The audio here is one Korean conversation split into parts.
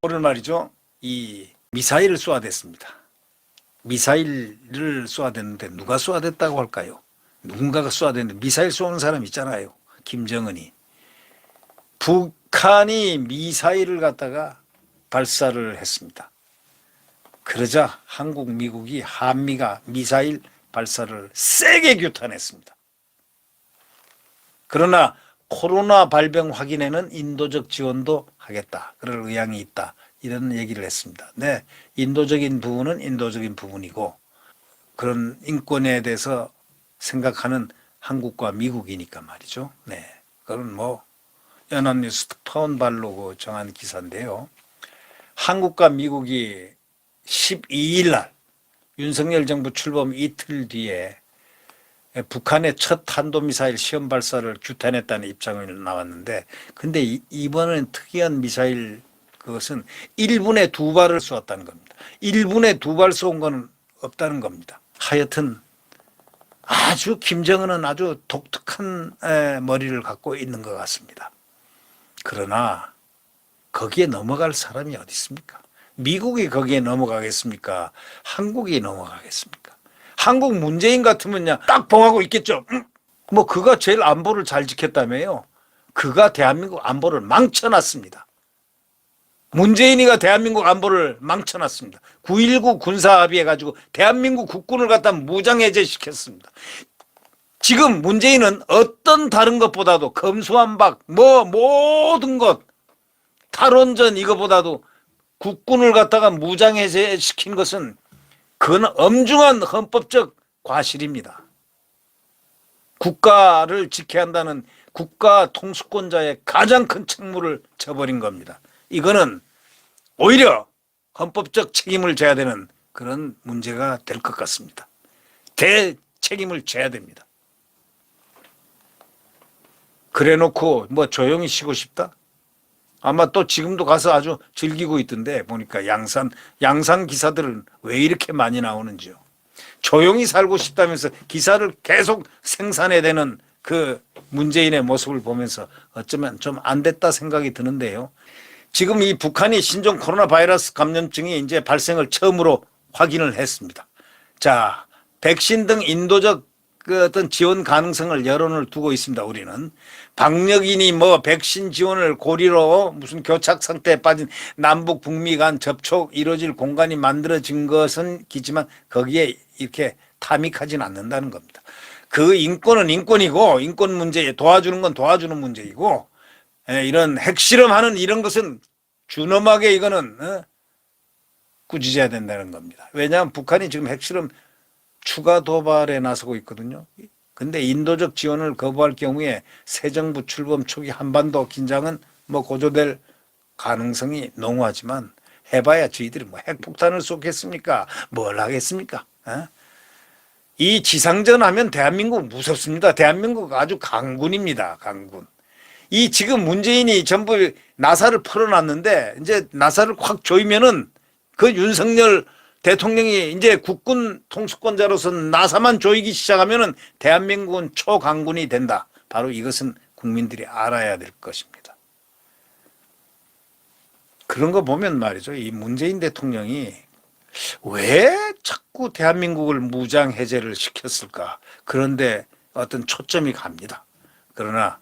오늘 말이죠. 이 미사일을 쏘아댔습니다. 미사일을 쏘아댔는데 누가 쏘아댔다고 할까요? 누군가가 쏘아댔는데 미사일 쏘는 사람 있잖아요. 김정은이. 북한이 미사일을 갖다가 발사를 했습니다. 그러자 한국, 미국이 한미가 미사일 발사를 세게 규탄했습니다. 그러나 코로나 발병 확인에는 인도적 지원도 하겠다. 그럴 의향이 있다. 이런 얘기를 했습니다. 네, 인도적인 부분은 인도적인 부분이고 그런 인권에 대해서 생각하는 한국과 미국이니까 말이죠. 네, 그건 뭐 연합뉴스 타운발로 정한 기사인데요. 한국과 미국이 12일 날 윤석열 정부 출범 이틀 뒤에 북한의 첫 탄도미사일 시험 발사를 규탄했다는 입장이 나왔는데, 근데 이번엔 특이한 미사일, 그것은 1분에 2발을 쏘았다는 겁니다. 1분에 2발 쏜 건 없다는 겁니다. 하여튼 아주 김정은은 아주 독특한 머리를 갖고 있는 것 같습니다. 그러나 거기에 넘어갈 사람이 어디 있습니까? 미국이 거기에 넘어가겠습니까? 한국이 넘어가겠습니까? 한국 문재인 같으면야 딱 봉하고 있겠죠. 뭐 그가 제일 안보를 잘 지켰다며요. 그가 대한민국 안보를 망쳐놨습니다. 문재인이가 대한민국 안보를 망쳐놨습니다. 9.19 군사합의 해가지고 대한민국 국군을 갖다 무장해제시켰습니다. 지금 문재인은 어떤 다른 것보다도 검수완박 뭐 모든 것 탈원전 이거보다도 국군을 갖다가 무장해제시킨 것은 그건 엄중한 헌법적 과실입니다. 국가를 지켜야 한다는 국가 통수권자의 가장 큰 책무를 져버린 겁니다. 이거는 오히려 헌법적 책임을 져야 되는 그런 문제가 될 것 같습니다. 대책임을 져야 됩니다. 그래놓고 뭐 조용히 쉬고 싶다? 아마 또 지금도 가서 아주 즐기고 있던데 보니까 양산 기사들은 왜 이렇게 많이 나오는지요. 조용히 살고 싶다면서 기사를 계속 생산해야 되는 그 문재인의 모습을 보면서 어쩌면 좀 안 됐다 생각이 드는데요. 지금 이 북한이 신종 코로나 바이러스 감염증이 이제 발생을 처음으로 확인을 했습니다. 자, 백신 등 인도적 그 어떤 지원 가능성을 여론을 두고 있습니다. 우리는 방역이니 뭐 백신 지원을 고리로 무슨 교착 상태에 빠진 남북 북미 간 접촉 이루어질 공간이 만들어진 것은 기지만 거기에 이렇게 타믹하지는 않는다는 겁니다. 그 인권은 인권이고 인권 문제에 도와주는 건 도와주는 문제이고 이런 핵실험하는 이런 것은 준엄하게 이거는 꾸짖어야 된다는 겁니다. 왜냐하면 북한이 지금 핵실험 추가 도발에 나서고 있거든요. 근데 인도적 지원을 거부할 경우에 새 정부 출범 초기 한반도 긴장은 뭐 고조될 가능성이 농후하지만 해봐야 저희들이 뭐 핵폭탄을 쏘겠습니까? 뭘 하겠습니까? 이 지상전 하면 대한민국 무섭습니다. 대한민국 아주 강군입니다. 강군. 이 지금 문재인이 전부 나사를 풀어놨는데 이제 나사를 확 조이면은 그 윤석열 대통령이 이제 국군 통수권자로서 나사만 조이기 시작하면은 대한민국은 초강군이 된다. 바로 이것은 국민들이 알아야 될 것입니다. 그런 거 보면 말이죠. 이 문재인 대통령이 왜 자꾸 대한민국을 무장 해제를 시켰을까? 그런데 어떤 초점이 갑니다. 그러나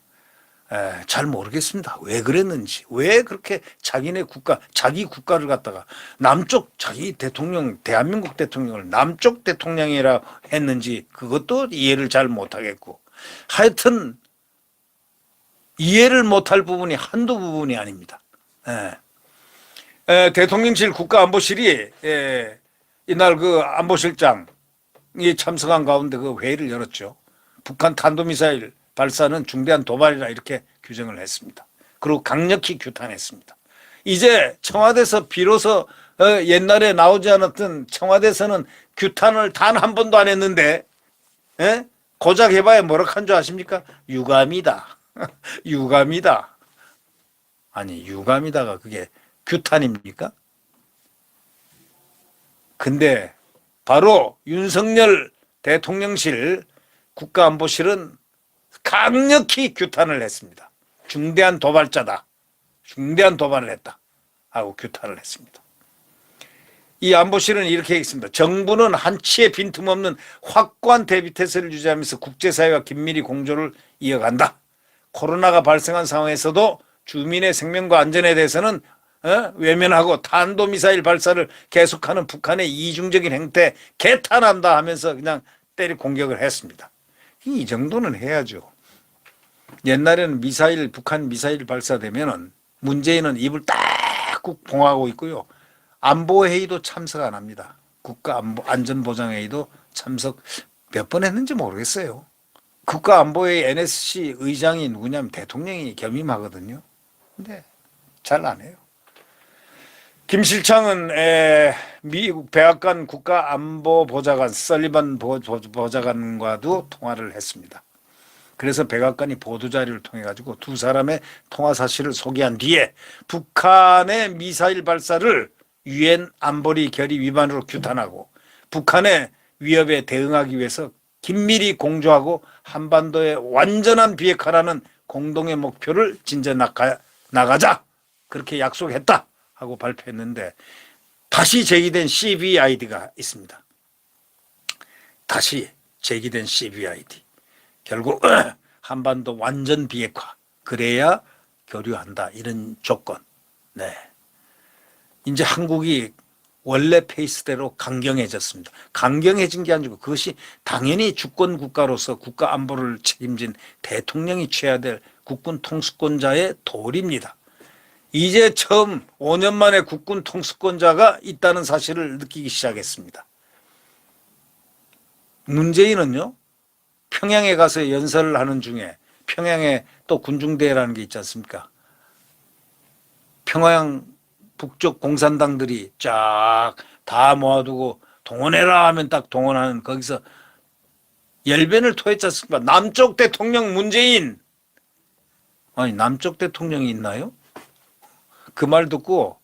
잘 모르겠습니다. 왜 그랬는지, 왜 그렇게 자기네 국가, 자기 국가를 갖다가 남쪽 자기 대통령, 대한민국 대통령을 남쪽 대통령이라 했는지 그것도 이해를 잘 못하겠고, 하여튼 이해를 못할 부분이 한두 부분이 아닙니다. 대통령실 국가안보실이 이날 그 안보실장이 참석한 가운데 그 회의를 열었죠. 북한 탄도미사일 발사는 중대한 도발이라 이렇게 규정을 했습니다. 그리고 강력히 규탄했습니다. 이제 청와대에서 비로소 옛날에 나오지 않았던 청와대에서는 규탄을 단 한 번도 안 했는데 고작 해봐야 뭐라 한 줄 아십니까? 유감이다. 유감이다. 아니 유감이다가 그게 규탄입니까? 근데 바로 윤석열 대통령실 국가안보실은 강력히 규탄을 했습니다. 중대한 도발자다. 중대한 도발을 했다 하고 규탄을 했습니다. 이 안보실은 이렇게 했습니다. 정부는 한치의 빈틈없는 확고한 대비태세를 유지하면서 국제사회와 긴밀히 공조를 이어간다. 코로나가 발생한 상황에서도 주민의 생명과 안전에 대해서는 외면하고 탄도미사일 발사를 계속하는 북한의 이중적인 행태 개탄한다 하면서 그냥 때려 공격을 했습니다. 이 정도는 해야죠. 옛날에는 북한 미사일 발사되면은 문재인은 입을 딱 봉하고 있고요. 안보회의도 참석 안 합니다. 국가안전보장회의도 참석 몇 번 했는지 모르겠어요. 국가안보회의 NSC 의장이 누구냐면 대통령이 겸임하거든요. 근데 잘 안 해요. 김실창은 미국 백악관 국가안보보좌관 설리반 보좌관과도 통화를 했습니다. 그래서 백악관이 보도자료를 통해 가지고 두 사람의 통화 사실을 소개한 뒤에 북한의 미사일 발사를 유엔 안보리 결의 위반으로 규탄하고 북한의 위협에 대응하기 위해서 긴밀히 공조하고 한반도의 완전한 비핵화라는 공동의 목표를 진전 나가자 그렇게 약속했다 하고 발표했는데 다시 제기된 CVID가 있습니다. 다시 제기된 CVID. 결국 한반도 완전 비핵화 그래야 교류한다 이런 조건. 네. 이제 한국이 원래 페이스대로 강경해졌습니다. 강경해진 게 아니고 그것이 당연히 주권 국가로서 국가 안보를 책임진 대통령이 취해야 될 국군 통수권자의 도리입니다. 이제 처음 5년 만에 국군 통수권자가 있다는 사실을 느끼기 시작했습니다. 문재인은요. 평양에 가서 연설을 하는 중에 평양에 또 군중대회라는 게 있지 않습니까? 평양 북쪽 공산당들이 쫙 다 모아두고 동원해라 하면 딱 동원하는 거기서 열변을 토했지 않습니까? 남쪽 대통령 문재인. 아니 남쪽 대통령이 있나요? 그 말 듣고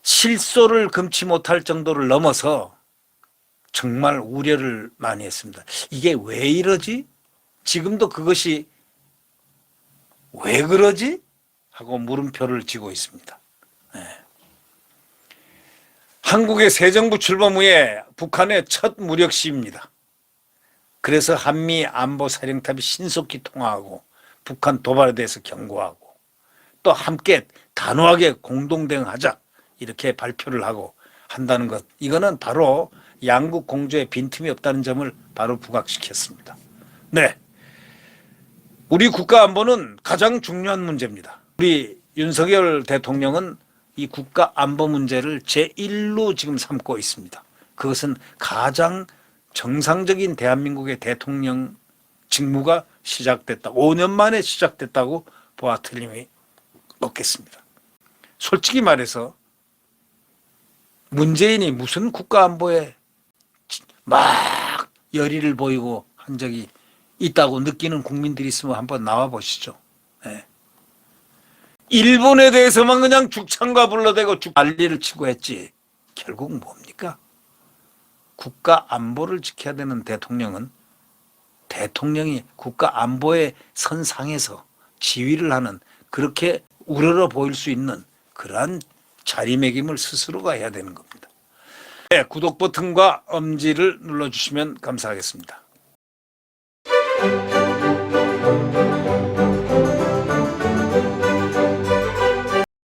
실소를 금치 못할 정도를 넘어서 정말 우려를 많이 했습니다. 이게 왜 이러지? 지금도 그것이 왜 그러지? 하고 물음표를 쥐고 있습니다. 네. 한국의 새 정부 출범 후에 북한의 첫 무력 시위입니다. 그래서 한미 안보 사령탑이 신속히 통화하고 북한 도발에 대해서 경고하고 또 함께 단호하게 공동 대응하자 이렇게 발표를 하고 한다는 것. 이거는 바로 양국 공조에 빈틈이 없다는 점을 바로 부각시켰습니다. 네, 우리 국가 안보는 가장 중요한 문제입니다. 우리 윤석열 대통령은 이 국가 안보 문제를 제1로 지금 삼고 있습니다. 그것은 가장 정상적인 대한민국의 대통령 직무가 시작됐다. 5년 만에 시작됐다고 보아 틀림이 없겠습니다. 솔직히 말해서 문재인이 무슨 국가 안보에 막 열의를 보이고 한 적이 있다고 느끼는 국민들이 있으면 한번 나와 보시죠. 네. 일본에 대해서만 그냥 죽창과 불러대고 난리를 치고 했지. 결국 뭡니까? 국가 안보를 지켜야 되는 대통령은 대통령이 국가 안보의 선상에서 지휘를 하는 그렇게 우러러 보일 수 있는 그러한 자리매김을 스스로가 해야 되는 겁니다. 네, 구독 버튼과 엄지를 눌러주시면 감사하겠습니다.